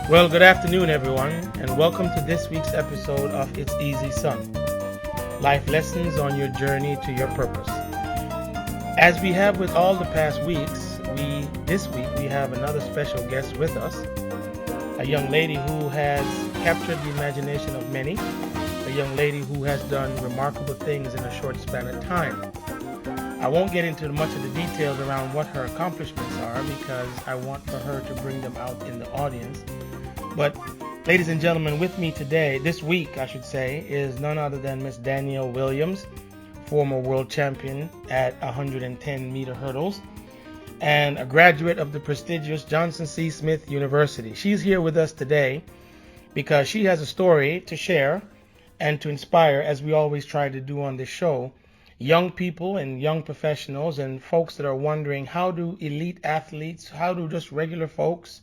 Well, good afternoon, everyone, and welcome to this week's episode of It's Easy Son, life lessons on your journey to your purpose. As we have with all the past weeks, this week we have another special guest with us, a young lady who has captured the imagination of many, a young lady who has done remarkable things in a short span of time. I won't get into much of the details around what her accomplishments are because I want for her to bring them out in the audience. But, ladies and gentlemen, with me today, this week, I should say, is none other than Miss Danielle Williams, former world champion at 110-meter hurdles, and a graduate of the prestigious Johnson C. Smith University. She's here with us today because she has a story to share and to inspire, as we always try to do on this show, young people and young professionals and folks that are wondering, how do elite athletes, how do just regular folks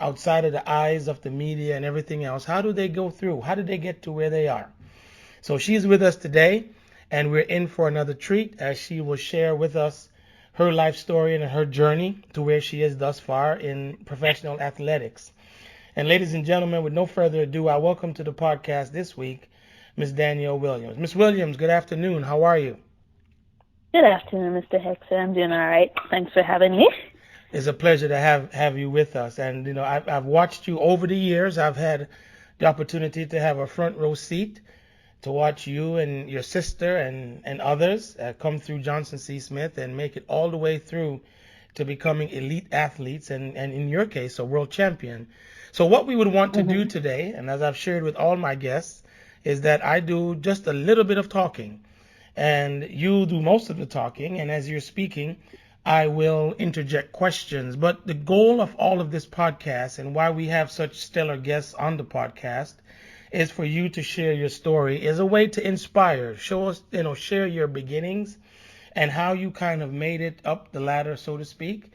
outside of the eyes of the media and everything else, how do they go through? How do they get to where they are? So she's with us today, and we're in for another treat as she will share with us her life story and her journey to where she is thus far in professional athletics. And ladies and gentlemen, with no further ado, I welcome to the podcast this week, Miss Danielle Williams. Miss Williams, good afternoon. How are you? Good afternoon, Mr. Hector. I'm doing all right. Thanks for having me. It's a pleasure to have you with us. And, you know, I've watched you over the years. I've had the opportunity to have a front row seat to watch you and your sister and others come through Johnson C. Smith and make it all the way through to becoming elite athletes and in your case, a world champion. So what we would want to do today, and as I've shared with all my guests, is that I do just a little bit of talking. And you do most of the talking, and as you're speaking, I will interject questions. But the goal of all of this podcast and why we have such stellar guests on the podcast is for you to share your story, is a way to inspire, show us, share your beginnings and how you kind of made it up the ladder, so to speak,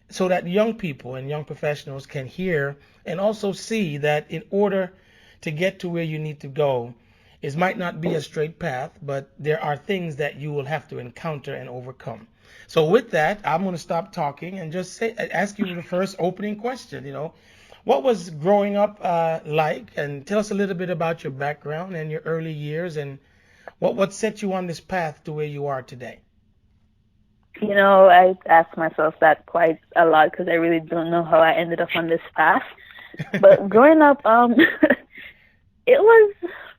so that young people and young professionals can hear and also see that in order to get to where you need to go, it might not be a straight path, but there are things that you will have to encounter and overcome. So with that, I'm going to stop talking and just ask you the first opening question. What was growing up like? And tell us a little bit about your background and your early years and what set you on this path to where you are today. I ask myself that quite a lot because I really don't know how I ended up on this path. But growing up, it was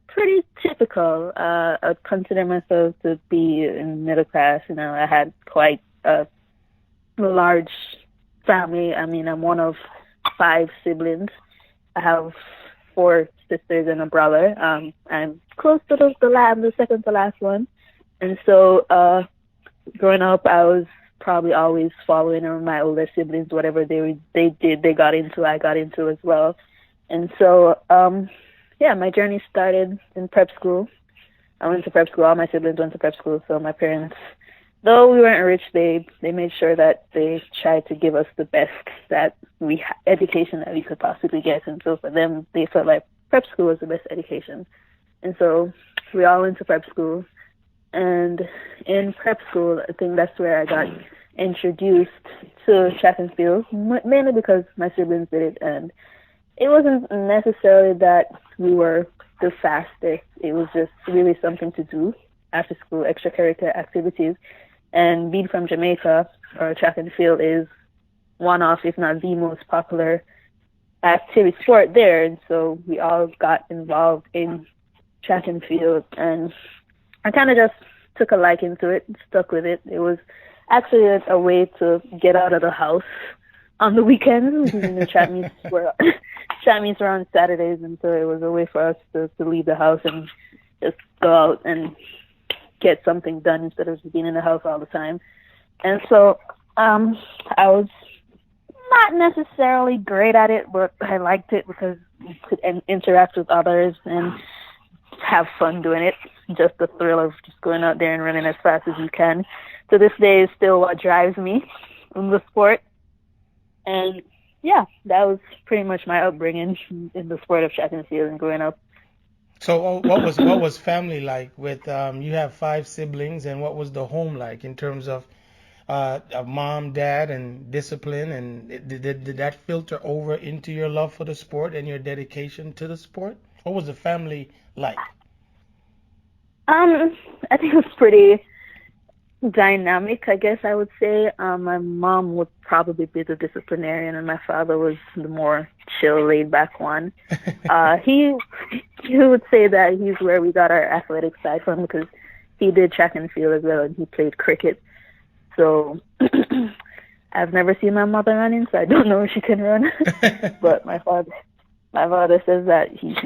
pretty typical. I consider myself to be in middle class. I had quite a large family. I mean, I'm one of 5 siblings. I have 4 sisters and a brother. I'm close to the second to last one. And so growing up, I was probably always following my older siblings. Whatever they did, they got into, I got into as well. And so my journey started in prep school. I went to prep school. All my siblings went to prep school. So my parents, though we weren't rich, they made sure that they tried to give us the best education that we could possibly get. And so for them, they felt like prep school was the best education. And so we all went to prep school. And in prep school, I think that's where I got introduced to track and field, mainly because my siblings did it. And it wasn't necessarily that we were the fastest. It was just really something to do after school, extracurricular activities. And being from Jamaica, our track and field is one of, if not the most popular activity sport there. And so we all got involved in track and field. And I kind of just took a liking to it, stuck with it. It was actually a way to get out of the house on the weekends. Track meets were on Saturdays, and so it was a way for us to leave the house and just go out and get something done instead of being in the house all the time. And so I was not necessarily great at it, but I liked it because you could interact with others and have fun doing it. Just the thrill of just going out there and running as fast as you can. To this day is still what drives me in the sport. And yeah, that was pretty much my upbringing in the sport of track and field and growing up. So what was family like with you have 5 siblings, and what was the home like in terms of of mom, dad, and discipline, and did that filter over into your love for the sport and your dedication to the sport? What was the family like? I think it was pretty dynamic, I guess I would say. My mom would probably be the disciplinarian, and my father was the more chill, laid back one. He he would say that he's where we got our athletic side from because he did track and field as well, and he played cricket. So I've never seen my mother running, so I don't know if she can run. But my father says that he's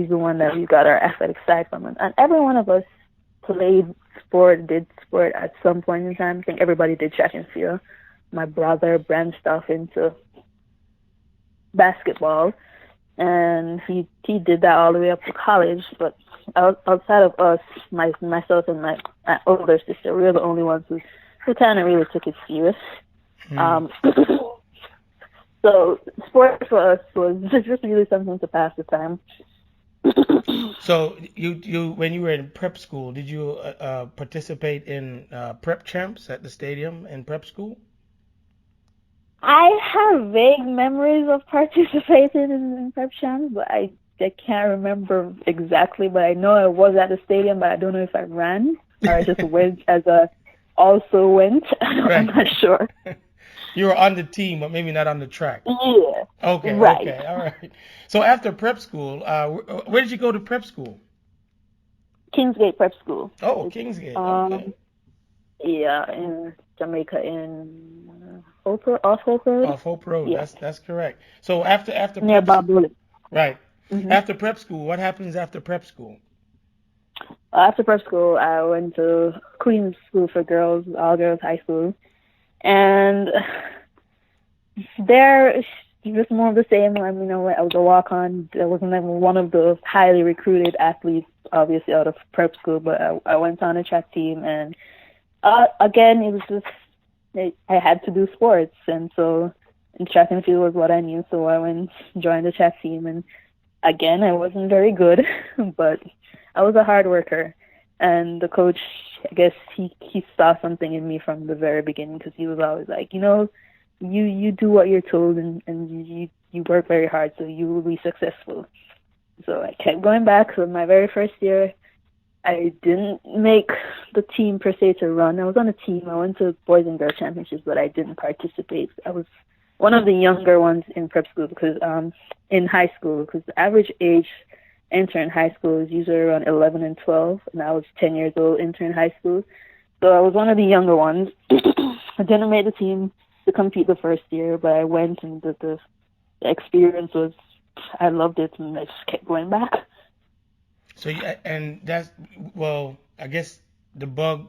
the one that we got our athletic side from, and every one of us played sport, did sport at some point in time. I think everybody did track and field. My brother branched off into basketball, and he did that all the way up to college. But outside of us, myself and my older sister, we were the only ones who kind of really took it serious. Hmm. Um, so sport for us was just really something to pass the time. So you when you were in prep school, did you participate in prep champs at the stadium in prep school? I have vague memories of participating in prep champs, but I can't remember exactly. But I know I was at the stadium, but I don't know if I ran or I just went as a also went. I'm Right. not sure. You were on the team, but maybe not on the track. Yeah, Okay, right. okay, all right. So after prep school, where did you go to prep school? Kingsgate Prep School. Oh, It's Kingsgate. Okay. um yeah in Jamaica in Hope Road, off Hope Road. Off Hope Road. Yeah, That's correct. So after near prep, Bob Willis. right? hmm After prep school, what happens after prep school? After prep school, I went to Queens School for Girls, all girls high school, and there it's just more of the same. I mean, I was a walk on. I wasn't even one of the highly recruited athletes, obviously out of prep school, but I went on a track team, and again, it was just I had to do sports, and so and track and field was what I knew. So I went joined the track team, and again, I wasn't very good, but I was a hard worker. And the coach, I guess he saw something in me from the very beginning because he was always like, you do what you're told, and you work very hard, so you will be successful. So I kept going back. So my very first year, I didn't make the team per se to run. I was on a team. I went to boys and girls championships, but I didn't participate. I was one of the younger ones in prep school because in high school because the average age entering high school is usually around 11 and 12, and I was 10 years old entering high school. So I was one of the younger ones. I didn't make the team to compete the first year, but I went, and the experience was I loved it, and I just kept going back. So and that's well, I guess the bug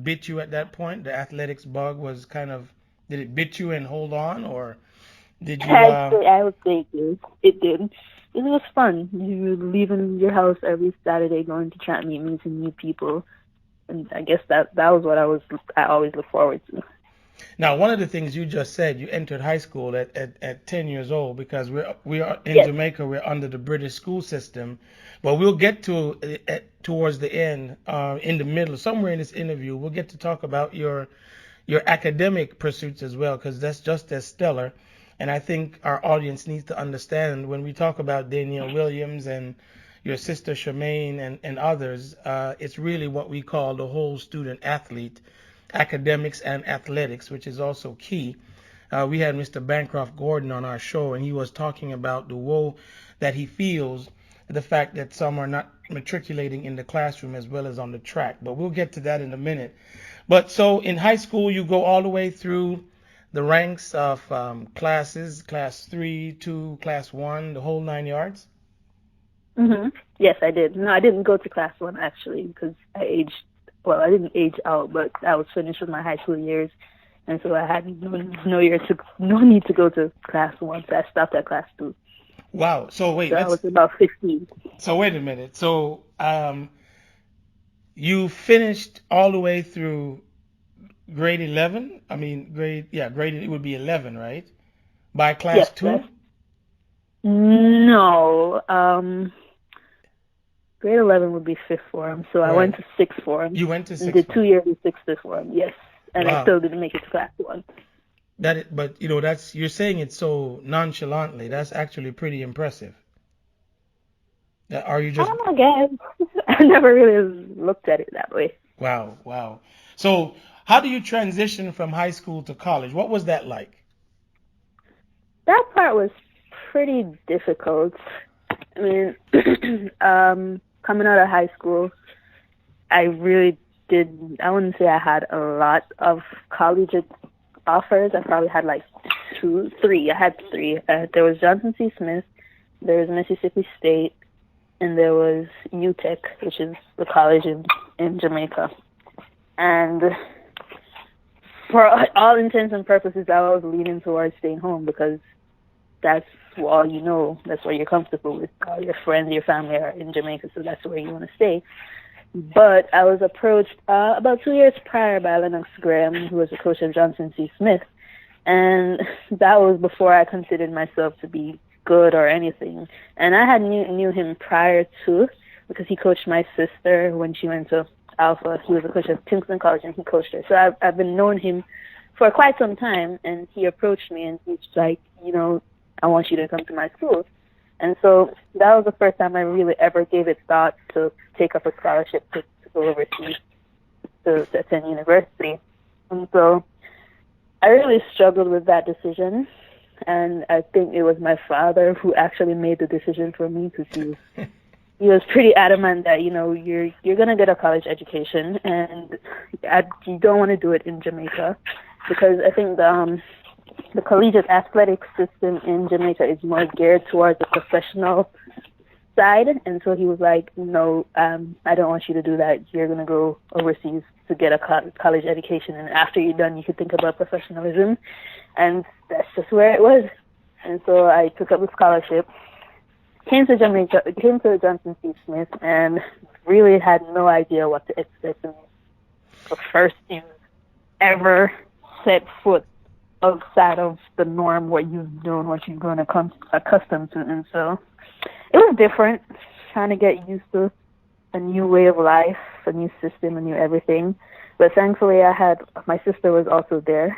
bit you at that point. The athletics bug was kind of did it bit you and hold on, or did you? I would say it did. It was fun. You were leaving your house every Saturday, going to track meet, meeting new people, and I guess that was what I always look forward to. Now, one of the things you just said, you entered high school at 10 years old because we are in Yes. Jamaica. We're under the British school system, but we'll get to towards the end, in the middle, somewhere in this interview, we'll get to talk about your academic pursuits as well because that's just as stellar. And I think our audience needs to understand when we talk about Danielle Williams and your sister Charmaine and others, it's really what we call the whole student athlete, academics and athletics, which is also key. We had Mr. Bancroft Gordon on our show, and he was talking about the woe that he feels, the fact that some are not matriculating in the classroom as well as on the track. But we'll get to that in a minute. But so in high school, you go all the way through the ranks of classes, class 3, 2, class 1, the whole 9 yards. Yes, I did. No, I didn't go to class one actually because I aged. Well, I didn't age out, but I was finished with my high school years, and so I had no need to go to class one. So I stopped at class two. Wow. So wait, So I was about 15. so wait a minute. So you finished all the way through grade 11? I mean, grade it would be 11, right? By class Yes, that's 2? no. Grade 11 would be fifth form, so I Right. went to sixth form You went to and sixth did form. 2 years of sixth form. Yes, and I Wow. still didn't make it to class one. But that's you're saying it so nonchalantly. That's actually pretty impressive. Are you I just don't know, I guess. I never really looked at it that way. wow, wow. So, how do you transition from high school to college? What was that like? That part was pretty difficult. I mean, coming out of high school, I really did. I wouldn't say I had a lot of collegiate offers. I probably had like two, three. I had three. There was Johnson C. Smith, there was Mississippi State, and there was UTEC, which is the college in Jamaica. And for all intents and purposes, I was leaning towards staying home because that's all you know. That's what you're comfortable with. All your friends, your family are in Jamaica, so that's where you want to stay. But I was approached about 2 years prior by Lennox Graham, who was the coach of Johnson C. Smith, and that was before I considered myself to be good or anything. And I had knew him prior to, because he coached my sister when she went to Alpha. He was a coach of Kingston College, and he coached her. So I've been knowing him for quite some time, and he approached me, and he's like, I want you to come to my school. And so that was the first time I really ever gave it thought to take up a scholarship to go overseas to attend university. And so I really struggled with that decision. And I think it was my father who actually made the decision for me, because he was pretty adamant that, you're going to get a college education, and you don't want to do it in Jamaica, because I think the collegiate athletic system in Jamaica is more geared towards the professional side. And so he was like, no, I don't want you to do that. You're going to go overseas to get a college education, and after you're done, you could think about professionalism. And that's just where it was. And so I took up the scholarship, came to Jamaica, came to Johnson C. Smith, and really had no idea what to expect. And the first you ever set foot outside of the norm, what you've known, what you've grown accustomed to. And so it was different, trying to get used to a new way of life, a new system, a new everything. But thankfully, my sister was also there,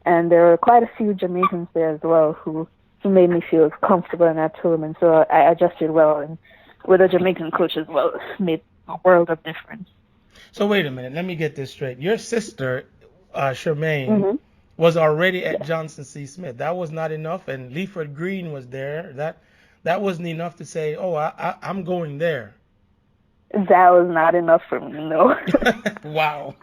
and there were quite a few Jamaicans there as well who made me feel comfortable and at home. And so I adjusted well, and with a Jamaican coach as well, made a world of difference. So wait a minute, let me get this straight. Your sister, Charmaine, Mm-hmm. was already at Yeah. Johnson C. Smith. That was not enough, and Leaford Green was there. That wasn't enough to say, oh, I'm going there. That was not enough for me, no. Wow.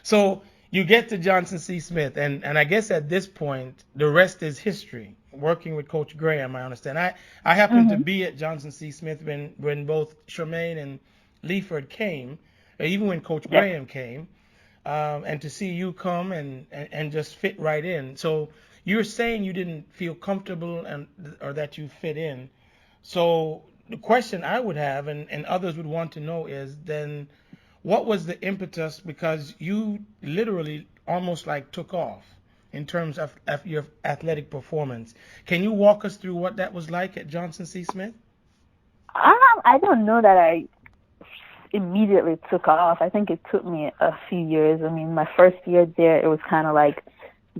So you get to Johnson C. Smith, and I guess at this point, the rest is history. Working with Coach Graham, I understand. I happened to Mm-hmm. be at Johnson C. Smith when both Charmaine and Leaford came, or even when Coach Yeah. Graham came, and to see you come and just fit right in. So you're saying you didn't feel comfortable or that you fit in. So the question I would have, and others would want to know, is then what was the impetus? Because you literally almost like took off in terms of your athletic performance. Can you walk us through what that was like at Johnson C. Smith? I don't know that I immediately took off. I think it took me a few years. I mean, my first year there, it was kind of like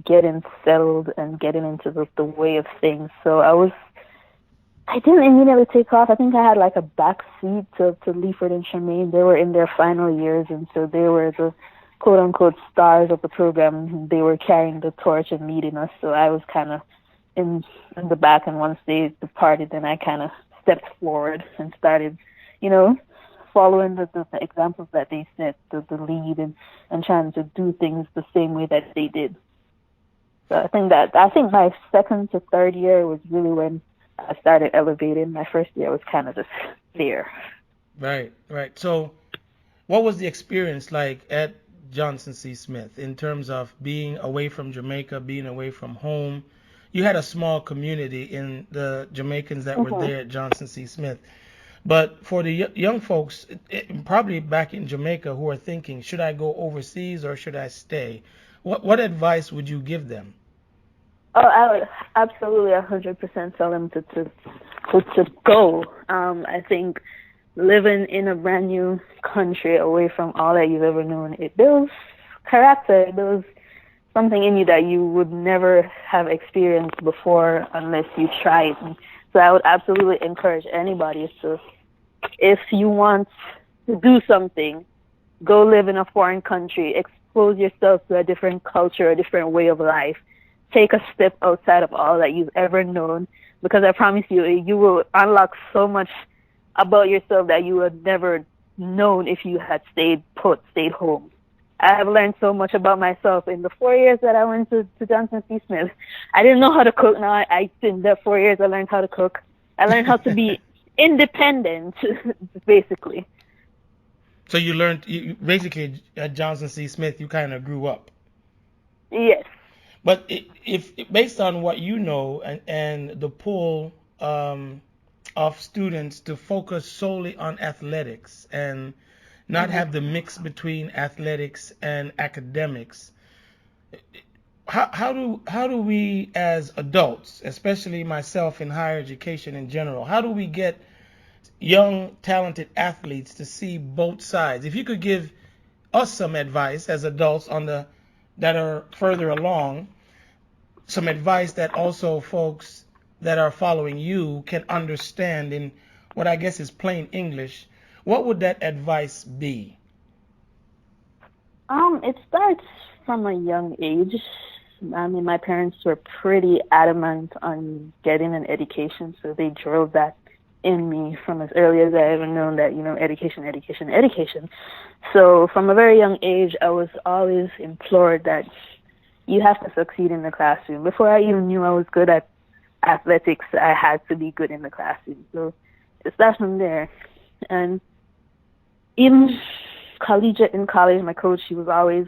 getting settled and getting into the way of things. So I didn't immediately take off. I think I had like a back seat to Leaford and Charmaine. They were in their final years, and so they were the quote-unquote stars of the program. They were carrying the torch and leading us, so I was kind of in the back, and once they departed, then I kind of stepped forward and started, following the examples that they set, the lead, and trying to do things the same way that they did. So I think my second to third year was really when I started elevating. My first year was kind of just there. Right, right. So what was the experience like at Johnson C. Smith in terms of being away from Jamaica, being away from home? You had a small community in the Jamaicans that were Mm-hmm. there at Johnson C. Smith. But for the young folks, probably back in Jamaica, who are thinking, should I go overseas or should I stay? What advice would you give them? Oh, I would absolutely 100% tell them to go. I think living in a brand new country away from all that you've ever known, there was character. There was something in you that you would never have experienced before unless you try it. And so I would absolutely encourage anybody to, if you want to do something, go live in a foreign country, expose yourself to a different culture, a different way of life. Take a step outside of all that you've ever known, because I promise you, you will unlock so much about yourself that you would never known if you had stayed put, stayed home. I have learned so much about myself in the 4 years that I went to Johnson C. Smith. I didn't know how to cook. Now in the 4 years I learned how to cook. I learned how to be independent, basically. So you learned, basically at Johnson C. Smith, you kind of grew up. Yes. But if based on what you know and the pull of students to focus solely on athletics and not have the mix between athletics and academics, how do we as adults, especially myself in higher education in general, how do we get young talented athletes to see both sides? If you could give us some advice as adults on the that are further along, some advice that also folks that are following you can understand in what I guess is plain English, what would that advice be? It starts from a young age. I mean, my parents were pretty adamant on getting an education, so they drilled that in me from as early as I ever known that, education, education, education. So from a very young age, I was always implored that you have to succeed in the classroom. Before I even knew I was good at athletics, I had to be good in the classroom. So it starts from there. And even in college, my coach, she was always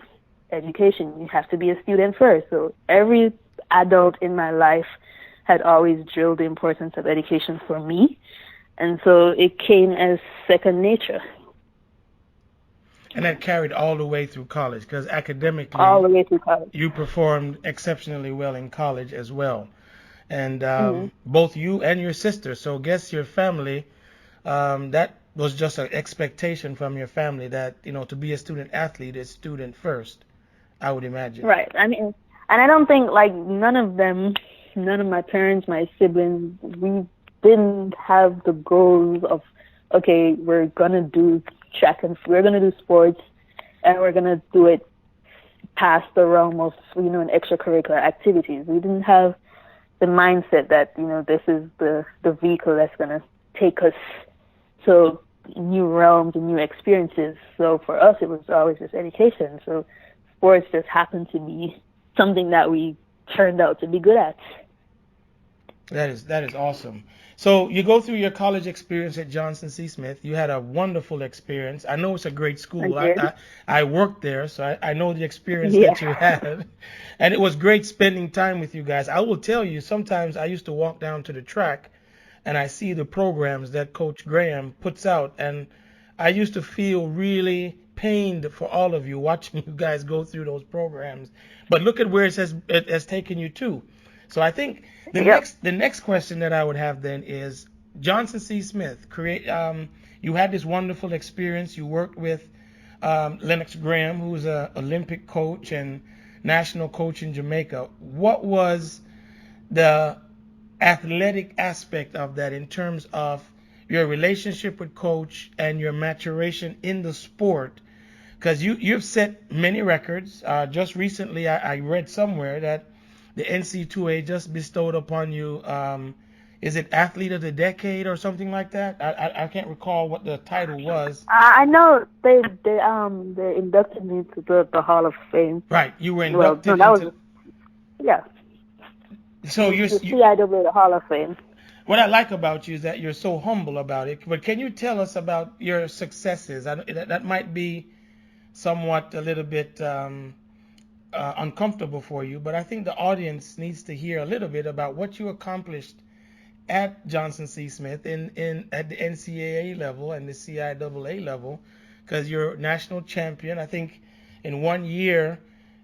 education. You have to be a student first. So every adult in my life had always drilled the importance of education for me. And so it came as second nature. And that carried all the way through college, because academically, all the way through college, you performed exceptionally well in college as well. And both you and your sister, so guess your family, that was just an expectation from your family that, to be a student athlete is student first, I would imagine. Right. I mean, and I don't think, none of my parents, my siblings, we didn't have the goals of, okay, we're going to do track and we're going to do sports and we're going to do it past the realm of, an extracurricular activities. We didn't have the mindset that, this is the vehicle that's going to take us to new realms and new experiences. So for us, it was always just education. So sports just happened to be something that we turned out to be good at. That is awesome. So you go through your college experience at Johnson C. Smith. You had a wonderful experience. I know it's a great school. I worked there, so I know the experience that you had. And it was great spending time with you guys. I will tell you, sometimes I used to walk down to the track and I see the programs that Coach Graham puts out, and I used to feel really pained for all of you watching you guys go through those programs. But look at where it has taken you to. So I think the next question that I would have then is, Johnson C. Smith, you had this wonderful experience. You worked with Lennox Graham, who was an Olympic coach and national coach in Jamaica. What was the athletic aspect of that in terms of your relationship with Coach and your maturation in the sport? Because you've set many records. Just recently, I read somewhere that the NC2A just bestowed upon you, is it Athlete of the Decade or something like that? I can't recall what the title was. I know they inducted me to the Hall of Fame. Right, you were inducted into. Yeah. So you're the CIAA, the Hall of Fame. What I like about you is that you're so humble about it. But can you tell us about your successes? That might be somewhat a little bit uncomfortable for you, but I think the audience needs to hear a little bit about what you accomplished at Johnson C. Smith at the NCAA level and the CIAA level, because you're national champion. I think in 1 year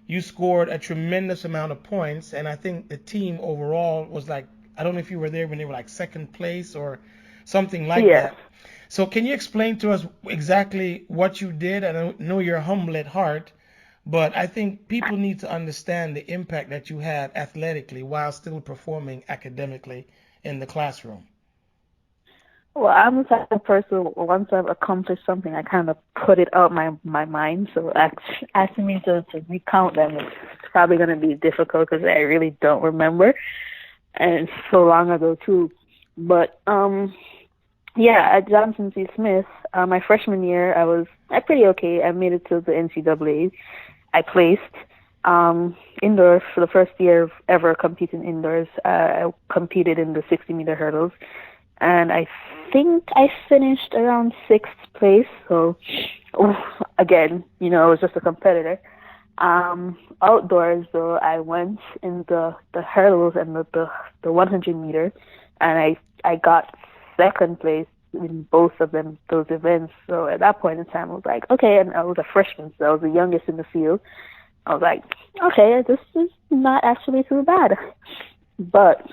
you scored a tremendous amount of points, and I think the team overall was I don't know if you were there when they were second place or something like that. So can you explain to us exactly what you did? And I know you're humble at heart, But I think people need to understand the impact that you had athletically while still performing academically in the classroom. Well, I'm the type of person, once I've accomplished something, I kind of put it out my mind. So asking me to recount them is probably going to be difficult because I really don't remember. And it's so long ago, too. But, yeah, at Johnson C. Smith, my freshman year, I pretty okay. I made it to the NCAA. I placed indoors for the first year of ever competing indoors. I competed in the 60-meter hurdles, and I think I finished around sixth place. So, again, I was just a competitor. Outdoors, though, I went in the hurdles and the 100 meter, and I got second place in both of those events. So at that point in time, I was like, okay, and I was a freshman, so I was the youngest in the field. I was like, okay, this is not actually too bad. But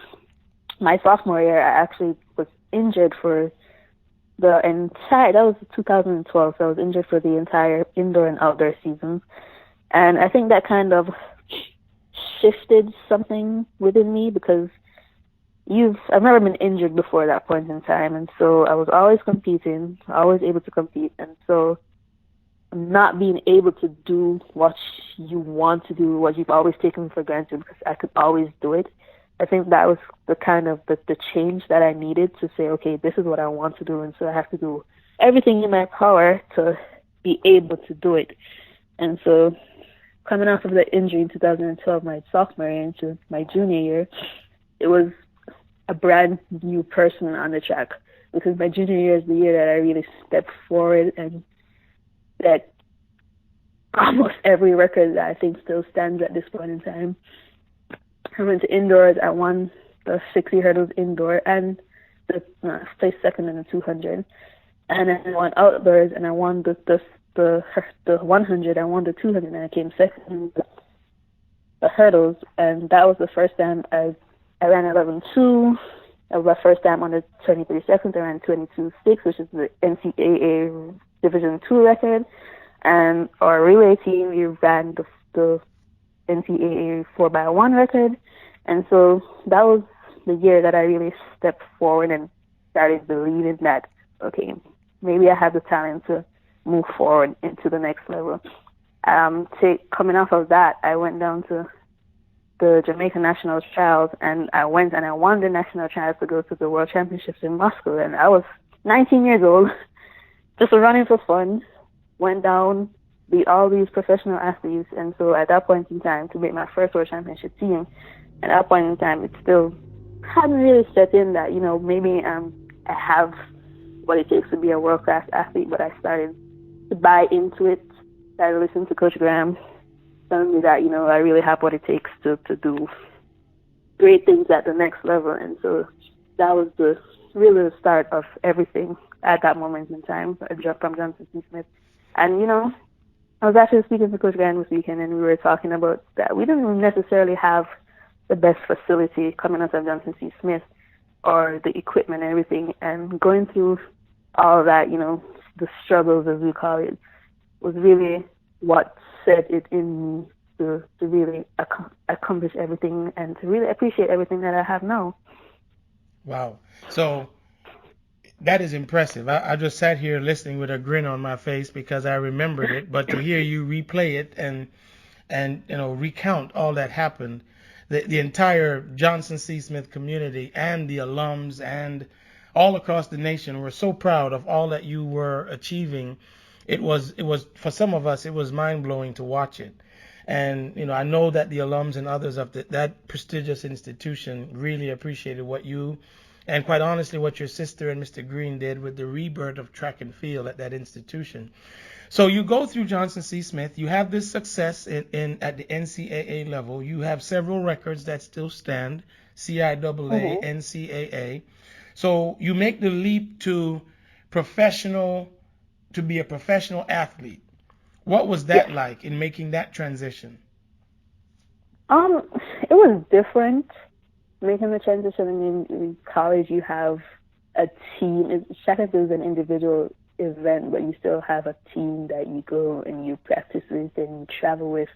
my sophomore year, I actually was injured for that was 2012, so I was injured for the entire indoor and outdoor seasons. And I think that kind of shifted something within me because I've never been injured before that point in time, and so I was always competing, always able to compete, and so not being able to do what you want to do, what you've always taken for granted, because I could always do it. I think that was the kind of the change that I needed to say, okay, this is what I want to do, and so I have to do everything in my power to be able to do it. And so coming off of the injury in 2012, my sophomore year into my junior year, it was a brand new person on the track, because my junior year is the year that I really stepped forward and that almost every record that I think still stands at this point in time. I went to indoors. I won the 60 hurdles indoor and placed second in the 200. And then I won outdoors and I won the 100. I won the 200 and I came second in the hurdles. And that was the first time I ran 11.2. That was my first time on the 23 seconds. I ran 22.6, which is the NCAA Division 2 record. And our relay team, we ran the NCAA 4x1 record. And so that was the year that I really stepped forward and started believing that, okay, maybe I have the talent to move forward into the next level. Coming off of that, I went down to the Jamaica National Trials, and I went and I won the National Trials to go to the World Championships in Moscow. And I was 19 years old, just running for fun, went down, beat all these professional athletes. And so at that point in time, to make my first World Championship team, at that point in time, it still hadn't really set in that, maybe I have what it takes to be a world-class athlete, but I started to buy into it, started listening to Coach Graham, telling me that, I really have what it takes to do great things at the next level. And so that was really the start of everything at that moment in time. I dropped from Johnson C. Smith. And, I was actually speaking to Coach Graham this weekend, and we were talking about that we didn't necessarily have the best facility coming out of Johnson C. Smith or the equipment and everything. And going through all that, the struggles, as we call it, was really what set it in me to really accomplish everything and to really appreciate everything that I have now. Wow. So that is impressive. I just sat here listening with a grin on my face because I remembered it, but to hear you replay it and recount all that happened, the entire Johnson C. Smith community and the alums and all across the nation were so proud of all that you were achieving. It was for some of us, it was mind-blowing to watch it. And I know that the alums and others of that prestigious institution really appreciated what you, and quite honestly what your sister and Mr. Green did with the rebirth of track and field at that institution. So you go through Johnson C. Smith, you have this success at the NCAA level, you have several records that still stand, CIAA, NCAA. So you make the leap to be a professional athlete. What was that like in making that transition? It was different making the transition. In college, you have a team. Track and field is an individual event, but you still have a team that you go and you practice with and you travel with.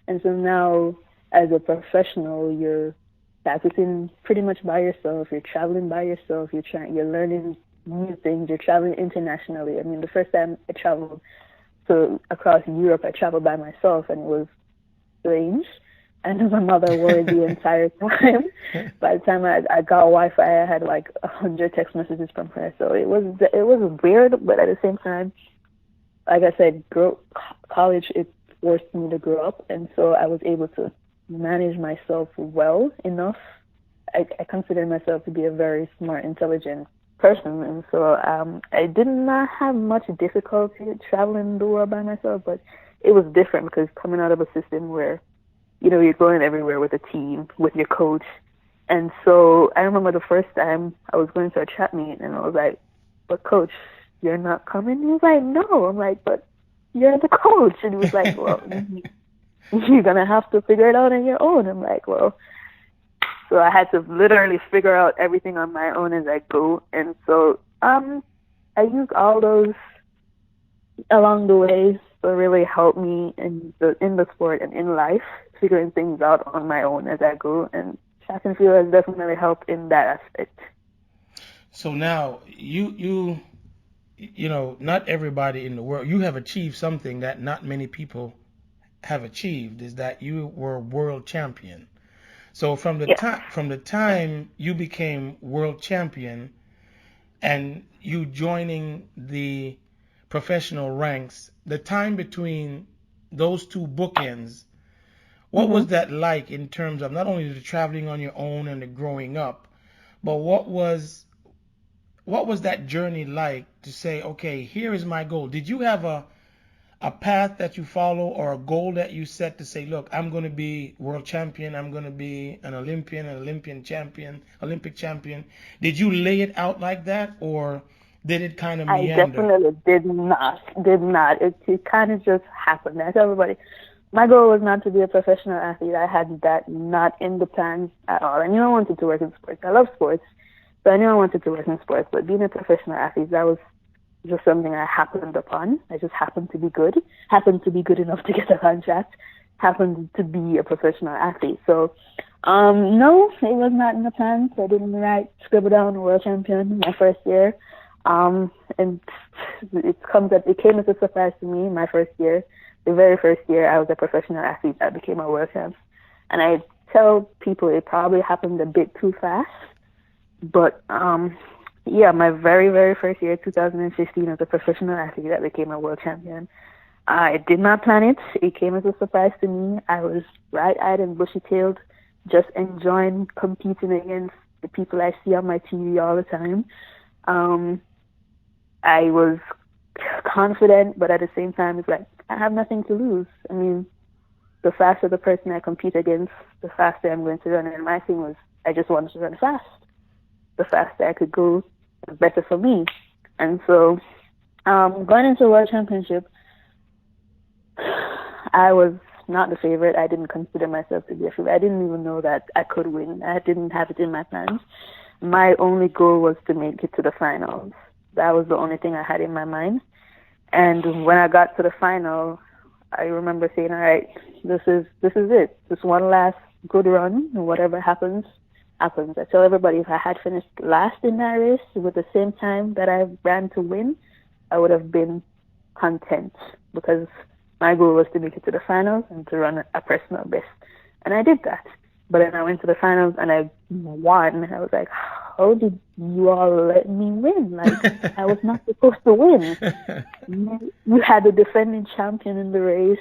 And so now, as a professional, you're practicing pretty much by yourself. You're traveling by yourself. You're learning new things. You're traveling internationally. I mean, the first time I traveled across Europe, I traveled by myself, and it was strange. And my mother worried the entire time. By the time I got Wi-Fi, I had like 100 text messages from her. So it was weird, but at the same time, like I said, college, it forced me to grow up, and so I was able to manage myself well enough. I consider myself to be a very smart, intelligent person, and so I did not have much difficulty traveling the world by myself, but it was different because coming out of a system where, you know, you're going everywhere with a team, with your coach. And so I remember the first time I was going to a track meet, and I was like, but coach, you're not coming? He was like, no. I'm like, but you're the coach. And he was like, well, you're going to have to figure it out on your own. I'm like, well, so I had to literally figure out everything on my own as I go. And so I use all those along the way to really help me in the sport and in life, figuring things out on my own as I go. And track and field has definitely helped in that aspect. So now you know, not everybody in the world, you have achieved something that not many people have achieved, is that you were world champion. So from the time you became world champion and you joining the professional ranks, the time between those two bookends, what was that like in terms of not only the traveling on your own and the growing up, but what was that journey like to say, okay, here is my goal? Did you have a path that you follow or a goal that you set to say, look, I'm going to be world champion, I'm going to be an Olympian, Olympic champion? Did you lay it out like that, or did it kind of meander? I definitely did not. It kind of just happened. I tell everybody, my goal was not to be a professional athlete. I had that not in the plans at all. I knew I wanted to work in sports. I love sports, so I knew I wanted to work in sports. But being a professional athlete, that was just something I happened upon. I just happened to be good enough to get a contract, happened to be a professional athlete. So, no, it was not in the plans. I didn't scribble down world champion my first year. And it came as a surprise to me my first year. The very first year I was a professional athlete, I became a world champ. And I tell people it probably happened a bit too fast. But, my very, very first year, 2015, as a professional athlete, I became a world champion. I did not plan it. It came as a surprise to me. I was bright-eyed and bushy-tailed, just enjoying competing against the people I see on my TV all the time. I was confident, but at the same time, it's like, I have nothing to lose. I mean, the faster the person I compete against, the faster I'm going to run. And my thing was, I just wanted to run fast. The faster I could go, the better for me. And so, going into the World Championship, I was not the favorite. I didn't consider myself to be a favorite. I didn't even know that I could win. I didn't have it in my plans. My only goal was to make it to the finals. That was the only thing I had in my mind. And when I got to the final, I remember saying, all right, this is it. This one last good run, and whatever happens, happens. I tell everybody, if I had finished last in that race with the same time that I ran to win, I would have been content, because my goal was to make it to the finals and to run a personal best. And I did that. But then I went to the finals and I won. I was like, how did you all let me win? Like, I was not supposed to win. You had the defending champion in the race.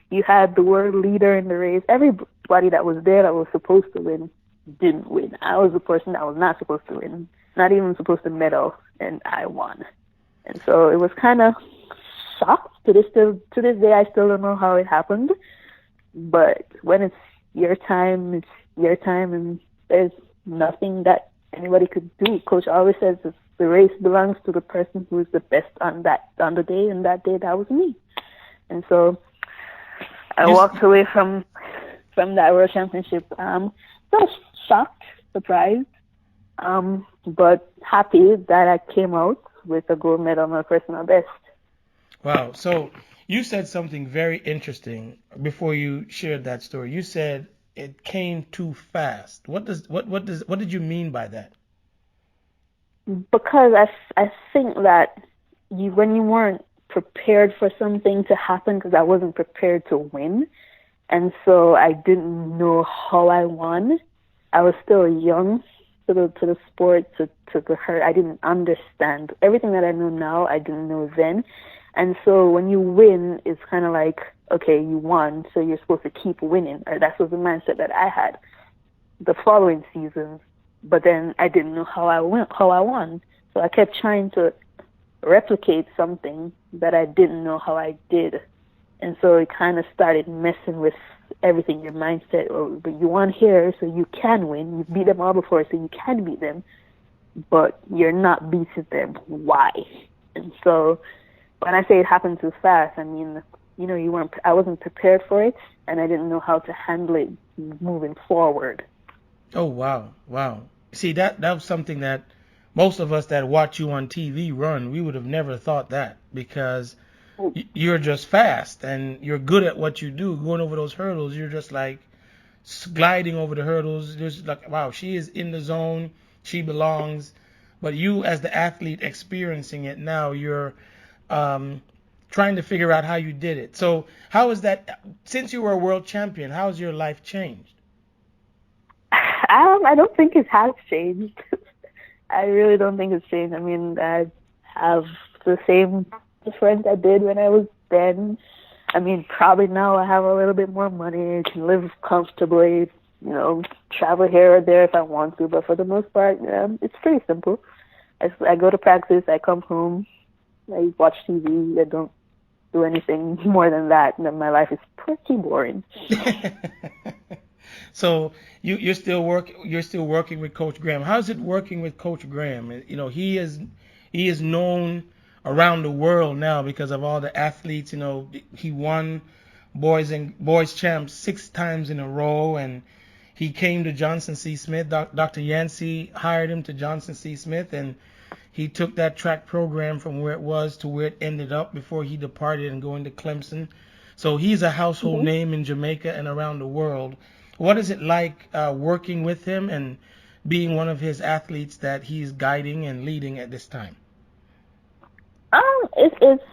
You had the world leader in the race. Everybody that was there that was supposed to win didn't win. I was the person that was not supposed to win, not even supposed to medal, and I won. And so it was kind of shocked. To this day, I still don't know how it happened. But when it's your time, and there's nothing that anybody could do. Coach always says the race belongs to the person who is the best on the day, and that day that was me. And so I walked away from that World Championship. I was shocked, surprised, but happy that I came out with a gold medal, my personal best. Wow. So you said something very interesting before you shared that story. You said it came too fast. What did you mean by that? Because I think that when you weren't prepared for something to happen, because I wasn't prepared to win, and so I didn't know how I won. I was still young to the sport, to the hurt. I didn't understand everything that I know now. I didn't know then, and so when you win, it's kind of like, okay, you won, so you're supposed to keep winning. Or that was the mindset that I had the following seasons. But then I didn't know how I won. So I kept trying to replicate something that I didn't know how I did. And so it kind of started messing with everything, your mindset. Oh, but you won here, so you can win. You beat them all before, so you can beat them. But you're not beating them. Why? And so when I say it happened too fast, I mean, I wasn't prepared for it, and I didn't know how to handle it moving forward. Oh, wow. Wow. See, that was something that most of us that watch you on TV run, we would have never thought that, because you're just fast and you're good at what you do, going over those hurdles. You're just like gliding over the hurdles. Just like, wow, she is in the zone. She belongs. But you, as the athlete experiencing it now, you're trying to figure out how you did it. So how is that, since you were a world champion, how has your life changed? I don't think it has changed. I really don't think it's changed. I mean, I have the same friends I did when I was 10. I mean, probably now I have a little bit more money, can live comfortably, travel here or there if I want to. But for the most part, yeah, it's pretty simple. I go to practice, I come home, I watch TV, I don't do anything more than that. And then my life is pretty boring. So you're still working with Coach Graham. How's it working with Coach Graham? He is known around the world now because of all the athletes. He won boys champs 6 times in a row, and he came to Johnson C. Smith. Dr. Yancey hired him to Johnson C. Smith, and he took that track program from where it was to where it ended up before he departed and going to Clemson. So he's a household name in Jamaica and around the world. What is it like working with him and being one of his athletes that he's guiding and leading at this time? It's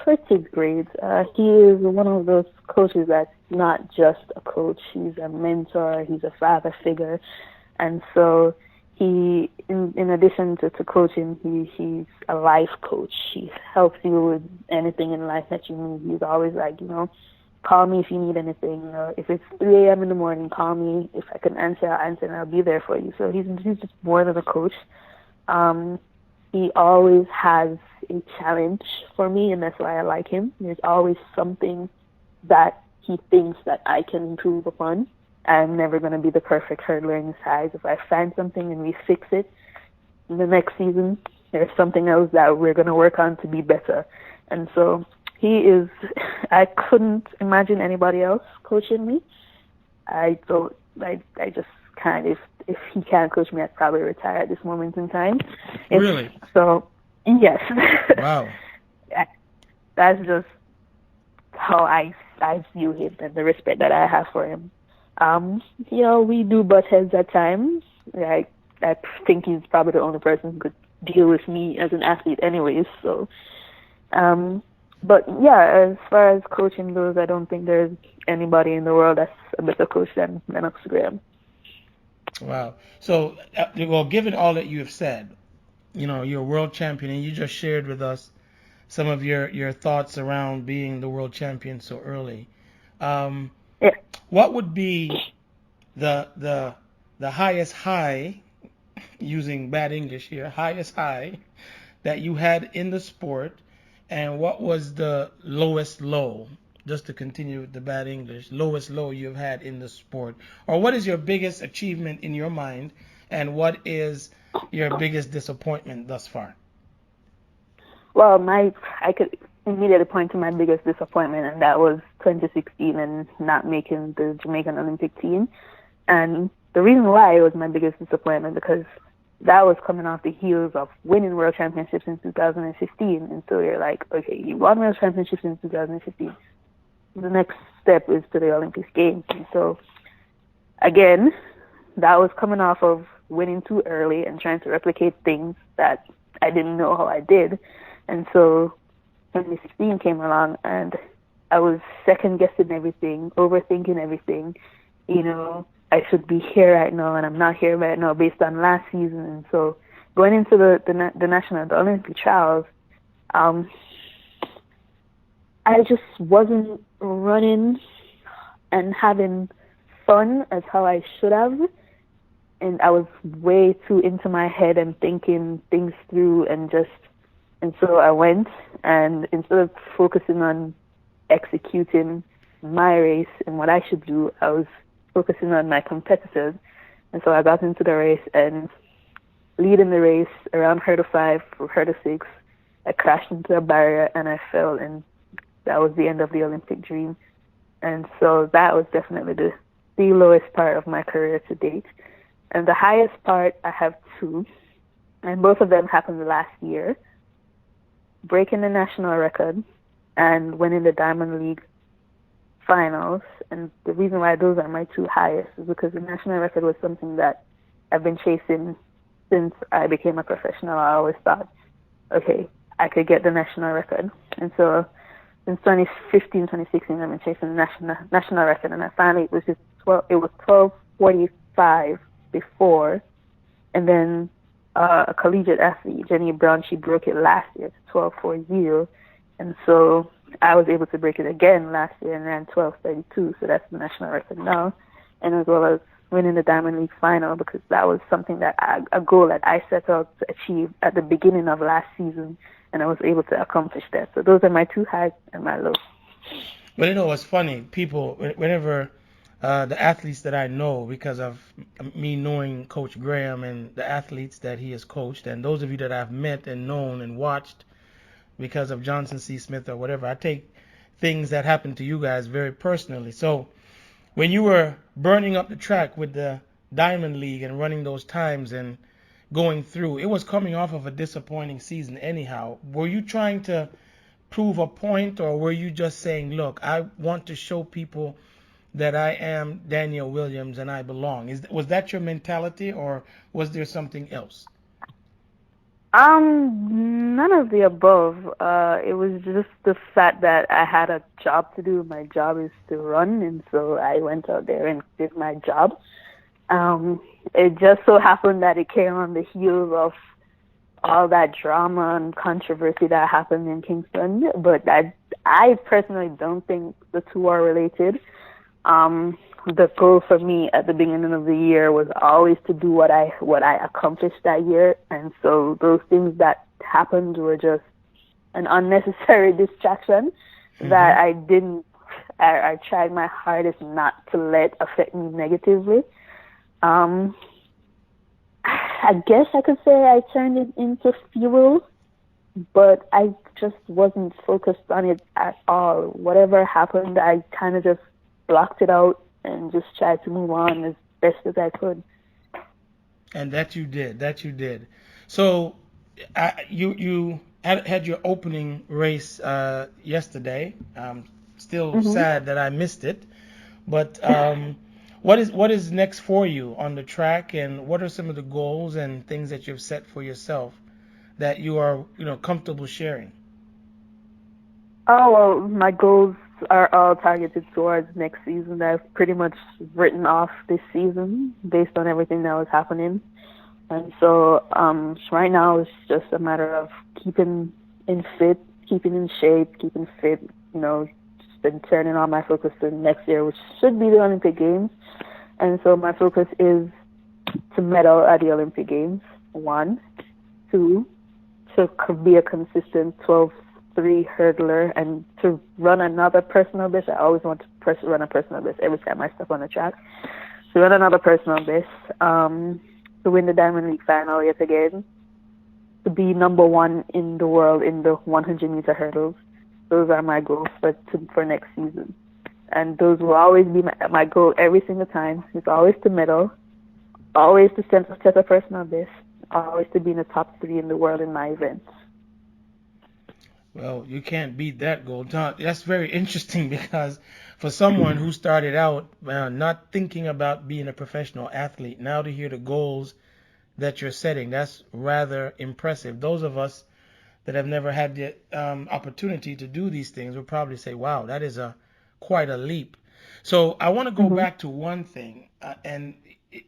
pretty great. He is one of those coaches that's not just a coach. He's a mentor. He's a father figure. And so he, in addition to coaching, he's a life coach. He helps you with anything in life that you need. He's always like, call me if you need anything. If it's 3 a.m. in the morning, call me. If I can answer, I'll answer, and I'll be there for you. So he's just more than a coach. He always has a challenge for me, and that's why I like him. There's always something that he thinks that I can improve upon. I'm never going to be the perfect hurdler in his eyes. If I find something and we fix it, in the next season, there's something else that we're going to work on to be better. And so he is, I couldn't imagine anybody else coaching me. I just can't. If he can't coach me, I'd probably retire at this moment in time. Really? So, yes. Wow. That's just how I view him and the respect that I have for him. We do butt heads at times. I think he's probably the only person who could deal with me as an athlete anyways. So, but yeah, as far as coaching goes, I don't think there's anybody in the world that's a better coach than Coach Graham. Wow. So, given all that you have said, you're a world champion, and you just shared with us some of your thoughts around being the world champion so early. Yeah. What would be the highest high, using bad English here, highest high that you had in the sport, and what was the lowest low, just to continue with the bad English, lowest low you've had in the sport? Or what is your biggest achievement in your mind, and what is your biggest disappointment thus far? Well, I could immediately point to my biggest disappointment, and that was 2016 and not making the Jamaican Olympic team. And the reason why it was my biggest disappointment, because that was coming off the heels of winning world championships in 2015. And so you're like, okay, you won world championships in 2015. The next step is to the Olympic Games. And so, again, that was coming off of winning too early and trying to replicate things that I didn't know how I did. And so 2016 came along, and I was second-guessing everything, overthinking everything. I should be here right now, and I'm not here right now based on last season. And so going into the Olympic trials, I just wasn't running and having fun as how I should have. And I was way too into my head and thinking things through and so I went, and instead of focusing on executing my race and what I should do, I was focusing on my competitors. And so I got into the race, and leading the race around hurdle 5 or hurdle 6, I crashed into a barrier and I fell, and that was the end of the Olympic dream. And so that was definitely the lowest part of my career to date. And the highest part, I have 2, and both of them happened last year. Breaking the national record and winning the Diamond League finals. And the reason why those are my 2 highest is because the national record was something that I've been chasing since I became a professional. I always thought, okay, I could get the national record. And so since 2015, 2016, I've been chasing the national record, and I finally, it was 12:45 before, and then a collegiate athlete, Jenny Brown, she broke it last year to 12:40, and so I was able to break it again last year and ran 12:32, so that's the national record now, and as well as winning the Diamond League final, because that was something a goal that I set out to achieve at the beginning of last season, and I was able to accomplish that. So those are my 2 highs and my lows. But what's funny, people, whenever the athletes that I know, because of me knowing Coach Graham and the athletes that he has coached, and those of you that I've met and known and watched because of Johnson C. Smith or whatever, I take things that happen to you guys very personally. So when you were burning up the track with the Diamond League and running those times and going through, it was coming off of a disappointing season anyhow. Were you trying to prove a point, or were you just saying, look, I want to show people that I am Danielle Williams and I belong? Was that your mentality, or was there something else? None of the above. It was just the fact that I had a job to do. My job is to run, and so I went out there and did my job. It just so happened that it came on the heels of all that drama and controversy that happened in Kingston, but I personally don't think the 2 are related. The goal for me at the beginning of the year was always to do what I accomplished that year, and so those things that happened were just an unnecessary distraction that I tried my hardest not to let affect me negatively. I guess I could say I turned it into fuel, but I just wasn't focused on it at all. Whatever happened, I kind of just blocked it out and just tried to move on as best as I could. And that you did. So you had your opening race yesterday. Still sad that I missed it. But what is next for you on the track, and what are some of the goals and things that you've set for yourself that you are comfortable sharing? Oh, well, my goals are all targeted towards next season. I've pretty much written off this season based on everything that was happening. And so right now it's just a matter of keeping in shape, keeping fit, just been turning all my focus to next year, which should be the Olympic Games. And so my focus is to medal at the Olympic Games, 1. 2, to be a consistent 12-3 hurdler and to run another personal best. I always want to run a personal best every time I step on the track. To run another personal best, to win the Diamond League final yet again, to be number 1 in the world in the 100-meter hurdles. Those are my goals for next season. And those will always be my goal every single time. It's always to medal, always to set a personal best, always to be in the top 3 in the world in my events. Well, you can't beat that goal. That's very interesting because for someone who started out not thinking about being a professional athlete, now to hear the goals that you're setting, that's rather impressive. Those of us that have never had the opportunity to do these things will probably say, "Wow, that is a quite a leap." So I want to go Mhm. back to one thing, and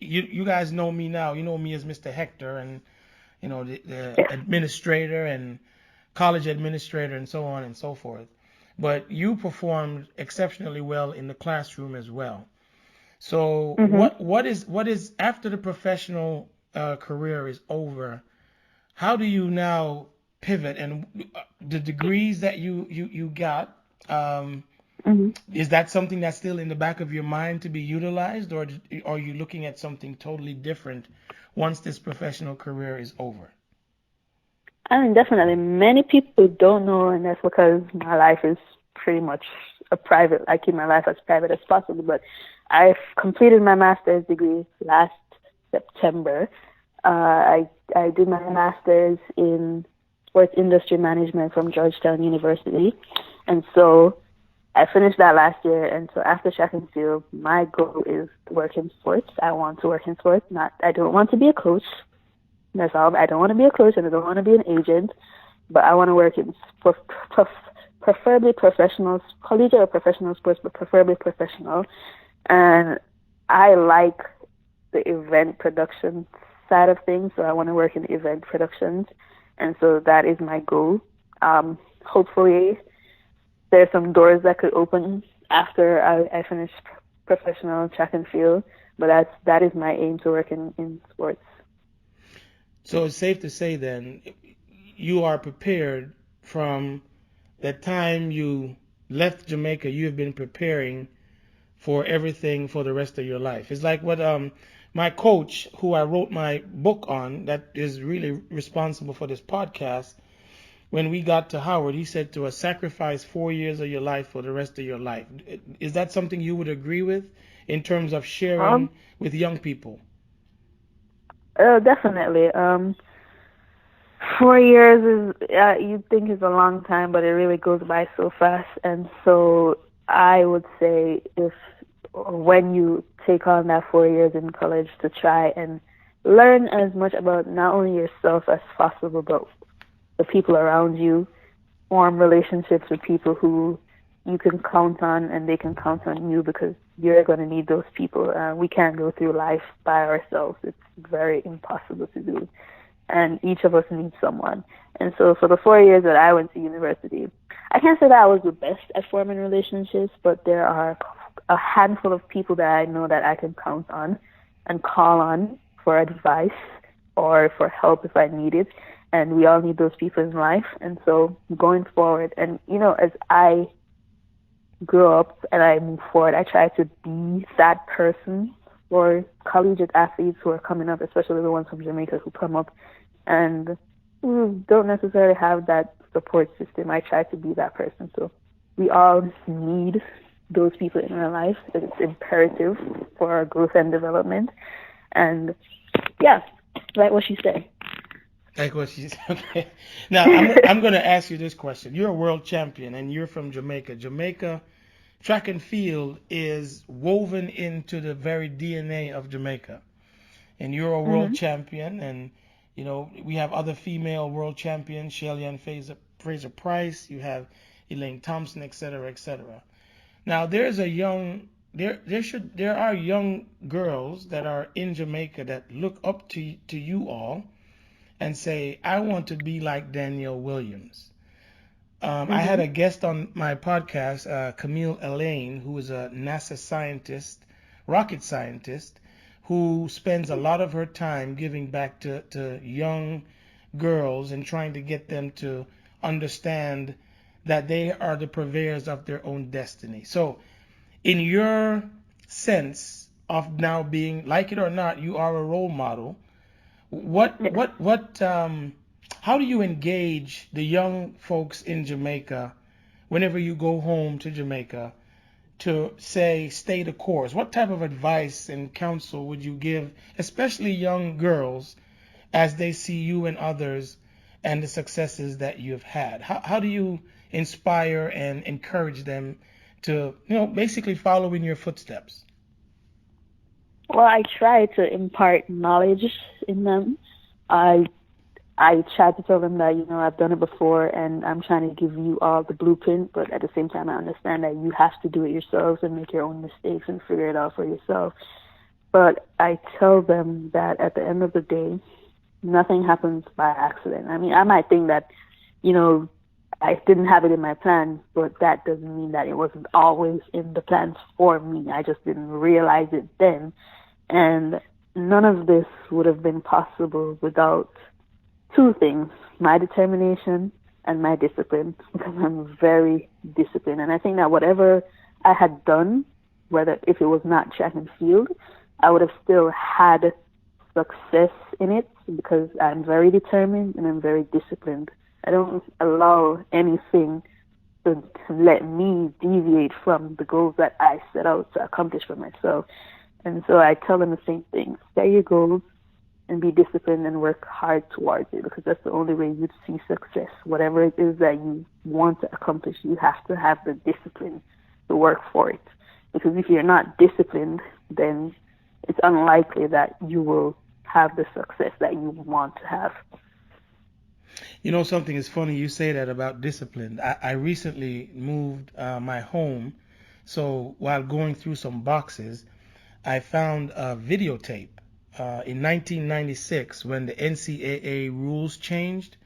you guys know me now. You know me as Mr. Hector, and the Yes. administrator and college administrator and so on and so forth. But you performed exceptionally well in the classroom as well. So Mhm. what is after the professional career is over? How do you now pivot and the degrees that you got? Um, Mhm. is that something that's still in the back of your mind to be utilized, or are you looking at something totally different once this professional career is over? I mean, definitely. Many people don't know, and that's because my life is pretty much a private. I keep my life as private as possible. But I've completed my master's degree last September. I did my master's in sports industry management from Georgetown University, and so I finished that last year. And so after track and field, my goal is to work in sports. I want to work in sports. Not, I don't want to be a coach. That's all. I don't want to be a coach and I don't want to be an agent, but I want to work in preferably professional, collegiate or professional sports, but preferably professional. And I like the event production side of things, so I want to work in event productions, and so that is my goal. Hopefully, there's some doors that could open after I finish professional track and field, but that is my aim to work in sports. So it's safe to say then you are prepared from the time you left Jamaica. You have been preparing for everything for the rest of your life. It's like what my coach, who I wrote my book on, that is really responsible for this podcast. When we got to Howard, he said to us, "Sacrifice 4 years of your life for the rest of your life." Is that something you would agree with in terms of sharing Um, with young people? Definitely. 4 years is you'd think is a long time, but it really goes by so fast. And so I would say if when you take on that 4 years in college to try and learn as much about not only yourself as possible, but the people around you, form relationships with people who you can count on and they can count on you because you're going to need those people. We can't go through life by ourselves. It's very impossible to do. And each of us needs someone. And so for the 4 years that I went to university, I can't say that I was the best at forming relationships, but there are a handful of people that I know that I can count on and call on for advice or for help if I need it. And we all need those people in life. And so going forward, and as I grow up and I move forward, I try to be that person for collegiate athletes who are coming up, especially the ones from Jamaica who come up and don't necessarily have that support system. I try to be that person. So we all need those people in our life. It's imperative for our growth and development. And yeah, like what she said. Like what she said. Okay. Now I'm going to ask you this question. You're a world champion and you're from Jamaica. Jamaica track and field is woven into the very DNA of Jamaica. And you're a world Mhm. champion, and we have other female world champions, Shelly-Ann Fraser Price. You have Elaine Thompson, etc., etc. Now there are young girls that are in Jamaica that look up to you all and say, "I want to be like Danielle Williams." I had Mhm. a guest on my podcast, Camille Elaine, who is a NASA scientist, rocket scientist, who spends a lot of her time giving back to young girls and trying to get them to understand that they are the purveyors of their own destiny. So, in your sense of now being, like it or not, you are a role model. What Yeah. what what how do you engage the young folks in Jamaica whenever you go home to Jamaica to say stay the course? What type of advice and counsel would you give, especially young girls, as they see you and others and the successes that you've had? How do you inspire and encourage them to, basically follow in your footsteps? Well, I try to impart knowledge in them. I I try to tell them that, I've done it before and I'm trying to give you all the blueprint, but at the same time, I understand that you have to do it yourselves and make your own mistakes and figure it out for yourself. But I tell them that at the end of the day, nothing happens by accident. I mean, I might think that, you know, I didn't have it in my plans, but that doesn't mean that it wasn't always in the plans for me. I just didn't realize it then. And none of this would have been possible without two things: my determination and my discipline, because I'm very disciplined. And I think that whatever I had done, whether if it was not track and field, I would have still had success in it because I'm very determined and I'm very disciplined. I don't allow anything to let me deviate from the goals that I set out to accomplish for myself. And so I tell them the same thing: set your goals and be disciplined and work hard towards it, because that's the only way you'd see success. Whatever it is that you want to accomplish, you have to have the discipline to work for it. Because if you're not disciplined, then it's unlikely that you will have the success that you want to have. You know, something is funny you say that about discipline. I recently moved my home, so while going through some boxes, I found a videotape in 1996 when the NCAA rules changed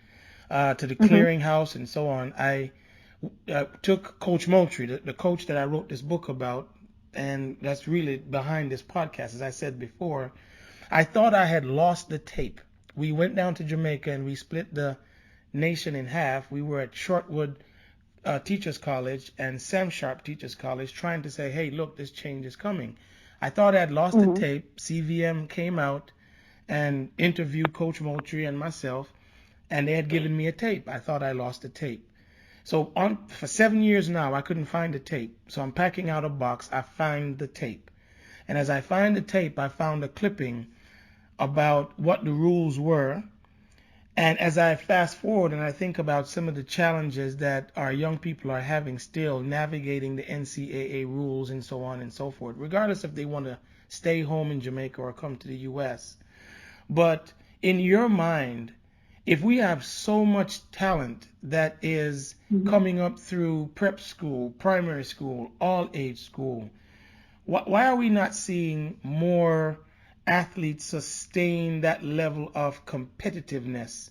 to the clearinghouse and so on. I took Coach Moultrie, the coach that I wrote this book about, and that's really behind this podcast, as I said before. I thought I had lost the tape. We went down to Jamaica and we split the nation in half. We were at Shortwood Teachers College and Sam Sharp Teachers College trying to say, hey, look, this change is coming. I thought I had lost the tape. CVM came out and interviewed Coach Moultrie and myself, and they had given me a tape. I thought I lost the tape. So for 7 years now, I couldn't find the tape. So I'm packing out a box. I find the tape. And as I find the tape, I found a clipping about what the rules were. And as I fast forward and I think about some of the challenges that our young people are having still navigating the NCAA rules and so on and so forth, regardless if they want to stay home in Jamaica or come to the U.S. But in your mind, if we have so much talent that is coming up through prep school, primary school, all age school, why are we not seeing more athletes sustain that level of competitiveness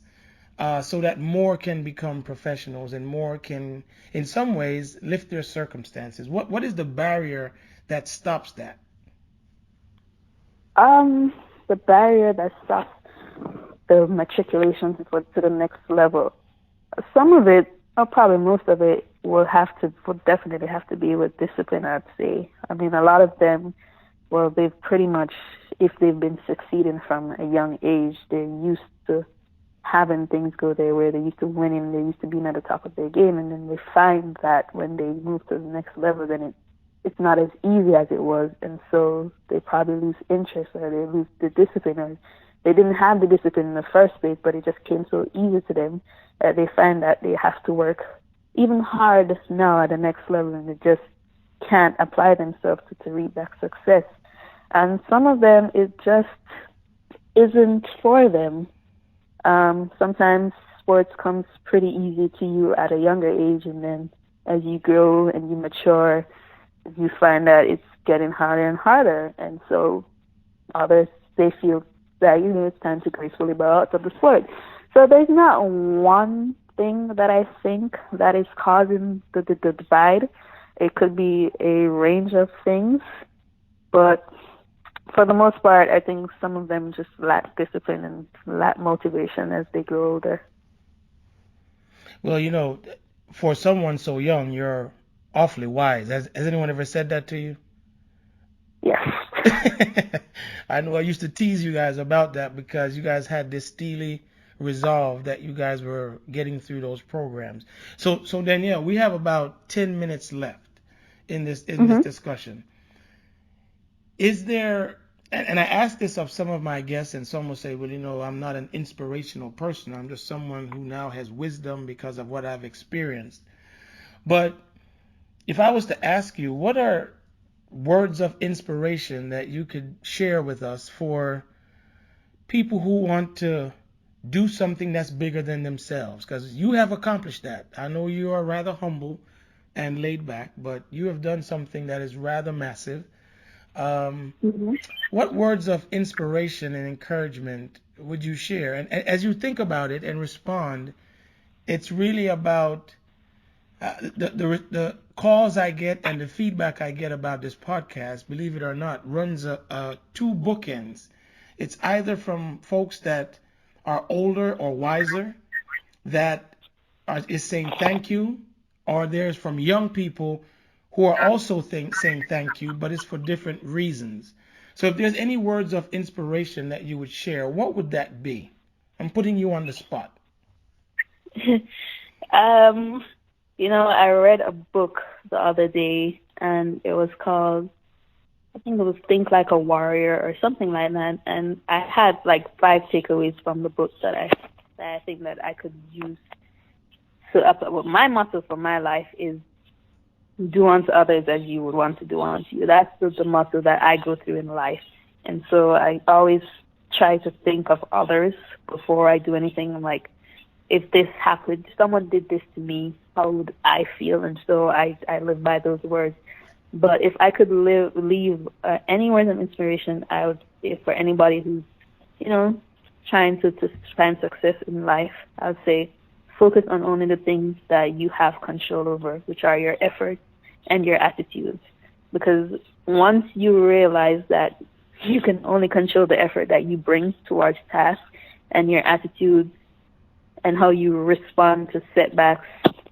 so that more can become professionals and more can, in some ways, lift their circumstances? What is the barrier that stops that? The barrier that stops the matriculation to the next level, some of it, or probably most of it, will definitely have to be with discipline, I'd say. I mean, a lot of them, well, they've pretty much, if they've been succeeding from a young age, they're used to having things go their way. They're used to winning. They're used to being at the top of their game. And then they find that when they move to the next level, then it's not as easy as it was. And so they probably lose interest, or they lose the discipline, or they didn't have the discipline in the first place, but it just came so easy to them that they find that they have to work even hard now at the next level, and they just can't apply themselves to reach that success. And some of them, it just isn't for them. Sometimes sports comes pretty easy to you at a younger age, and then as you grow and you mature, you find that it's getting harder and harder. And so others, they feel that, it's time to gracefully bow out of the sport. So there's not one thing that I think that is causing the divide. It could be a range of things, but for the most part, I think some of them just lack discipline and lack motivation as they grow older. Well, for someone so young, you're awfully wise. Has anyone ever said that to you? Yes. I know I used to tease you guys about that because you guys had this steely resolve that you guys were getting through those programs. So Danielle, we have about 10 minutes left in this discussion. Is there And I ask this of some of my guests, and some will say, well, I'm not an inspirational person. I'm just someone who now has wisdom because of what I've experienced. But if I was to ask you, what are words of inspiration that you could share with us for people who want to do something that's bigger than themselves? Because you have accomplished that. I know you are rather humble and laid back, but you have done something that is rather massive. Um, Mm-hmm. what words of inspiration and encouragement would you share? And as you think about it and respond, it's really about the calls I get and the feedback I get about this podcast, believe it or not, runs two bookends. It's either from folks that are older or wiser that is saying thank you, or there's from young people who are also saying thank you, but it's for different reasons. So if there's any words of inspiration that you would share, what would that be? I'm putting you on the spot. um, I read a book the other day, and it was called, I think it was Think Like a Warrior or something like that. And I had like 5 takeaways from the book that I think that I could use. So my motto for my life is do unto others as you would want to do unto you. That's the motto that I go through in life. And so I always try to think of others before I do anything. I'm like, if this happened, if someone did this to me, how would I feel? And so I live by those words. But if I could leave any words of inspiration, I would say for anybody who's, trying to find success in life, I would say focus on only the things that you have control over, which are your efforts and your attitudes. Because once you realize that you can only control the effort that you bring towards tasks and your attitudes and how you respond to setbacks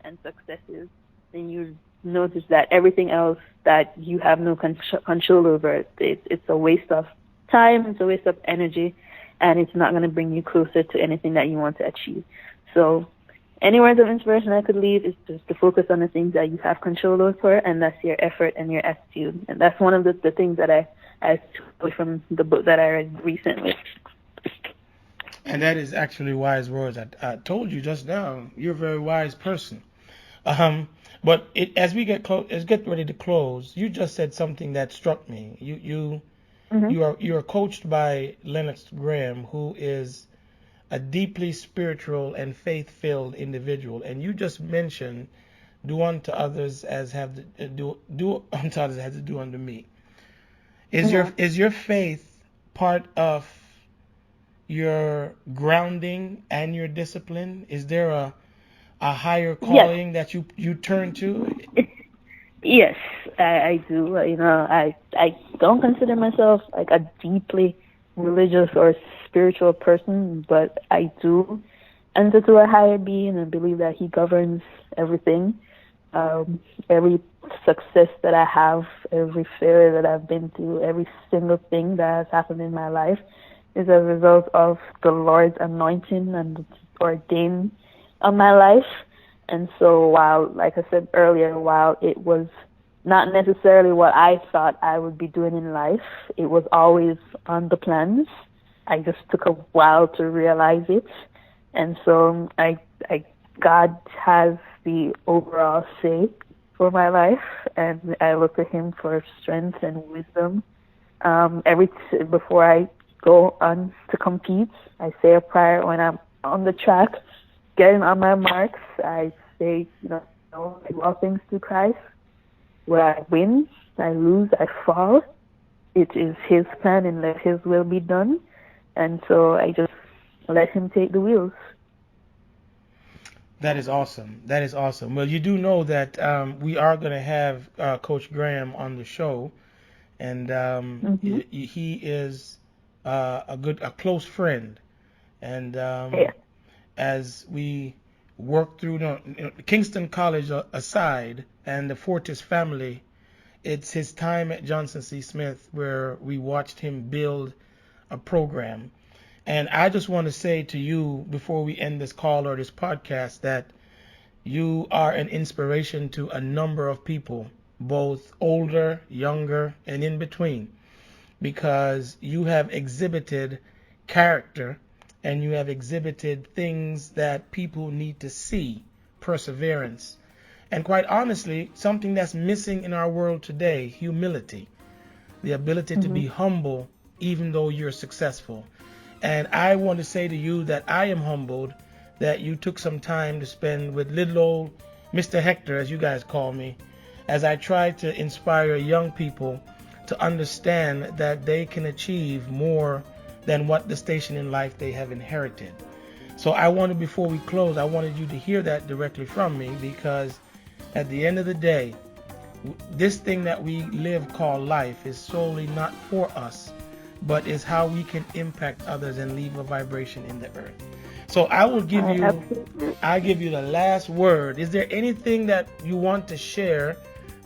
and successes, then you notice that everything else that you have no control over, it's a waste of time, it's a waste of energy, and it's not going to bring you closer to anything that you want to achieve. So any words of inspiration I could leave is just to focus on the things that you have control over, and that's your effort and your attitude. And that's one of the things that I took away from the book that I read recently. And that is actually wise words. I told you just now, you're a very wise person. But as we get ready to close, you just said something that struck me. Mm-hmm. You are coached by Lennox Graham, who is a deeply spiritual and faith-filled individual, and you just mentioned do unto others as have to, do unto others as to do unto me. Is your faith part of your grounding and your discipline? Is there a higher Yes. calling that you turn to? Yes, I do. I don't consider myself like a deeply religious or spiritual person, but I do answer to a higher being and believe that he governs everything. Every success that I have, every failure that I've been through, every single thing that has happened in my life is a result of the Lord's anointing and ordained on my life. And so while, like I said earlier, while it was not necessarily what I thought I would be doing in life, it was always on the plans. I just took a while to realize it. And so God has the overall say for my life, and I look to him for strength and wisdom. Before I go on to compete, I say a prayer when I'm on the track, getting on my marks. I say, do all things through Christ. Where I win, I lose, I fall. It is his plan and let his will be done. And so I just let him take the wheels. That is awesome. That is awesome. Well, you do know that we are going to have Coach Graham on the show, and Mm-hmm. he is a close friend. And Yeah. as we work through Kingston College aside and the Fortis family, it's his time at Johnson C. Smith where we watched him build a program. And I just want to say to you before we end this call or this podcast that you are an inspiration to a number of people, both older, younger, and in between. because you have exhibited character and you have exhibited things that people need to see, perseverance. And quite honestly, something that's missing in our world today, humility, the ability to be humble even though you're successful. And I want to say to you that I am humbled that you took some time to spend with little old Mr. Hector, as you guys call me, as I try to inspire young people to understand that they can achieve more than what the station in life they have inherited. So I wanted, before we close, I wanted you to hear that directly from me, because at the end of the day, this thing that we live called life is solely not for us, but is how we can impact others and leave a vibration in the earth. So I will give you the last word. Is there anything that you want to share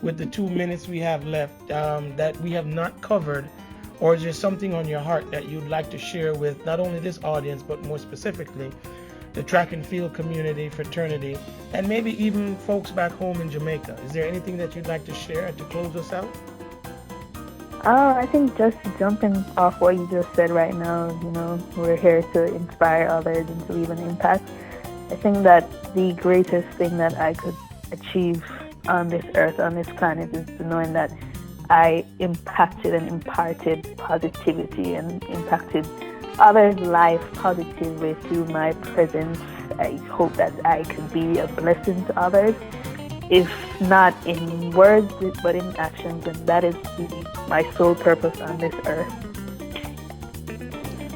with the 2 minutes we have left that we have not covered, or is there something on your heart that you'd like to share with not only this audience, but more specifically the track and field community, fraternity, and maybe even folks back home in Jamaica? Is there anything that you'd like to share to close us out? I think just jumping off what you just said right now, we're here to inspire others and to leave an impact. I think that the greatest thing that I could achieve on this earth, on this planet, is to knowing that I impacted and imparted positivity and impacted others' life positively through my presence. I hope that I could be a blessing to others, if not in words, but in actions, and that is my sole purpose on this earth.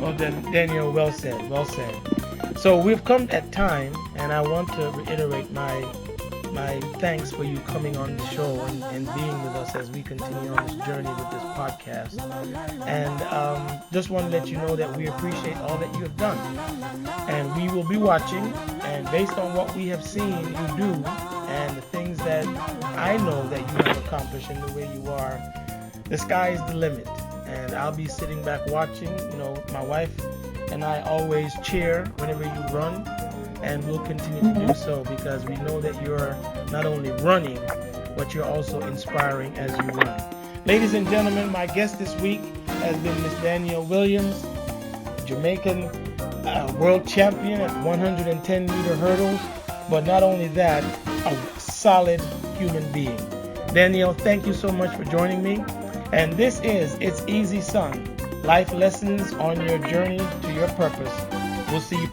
Well then, Danielle, well said, well said. So we've come at time, and I want to reiterate my thanks for you coming on the show and being with us as we continue on this journey with this podcast. And just want to let you know that we appreciate all that you have done. And we will be watching, and based on what we have seen you do and the things that I know that you have accomplished in the way you are, the sky is the limit. And I'll be sitting back watching. My wife and I always cheer whenever you run, and we'll continue to do so, because we know that you're not only running, but you're also inspiring as you run. Ladies and gentlemen, my guest this week has been Miss Danielle Williams, Jamaican world champion at 110-meter hurdles, but not only that, a solid human being. Danielle, thank you so much for joining me. And this is It's Easy Son, life lessons on your journey to your purpose. We'll see you.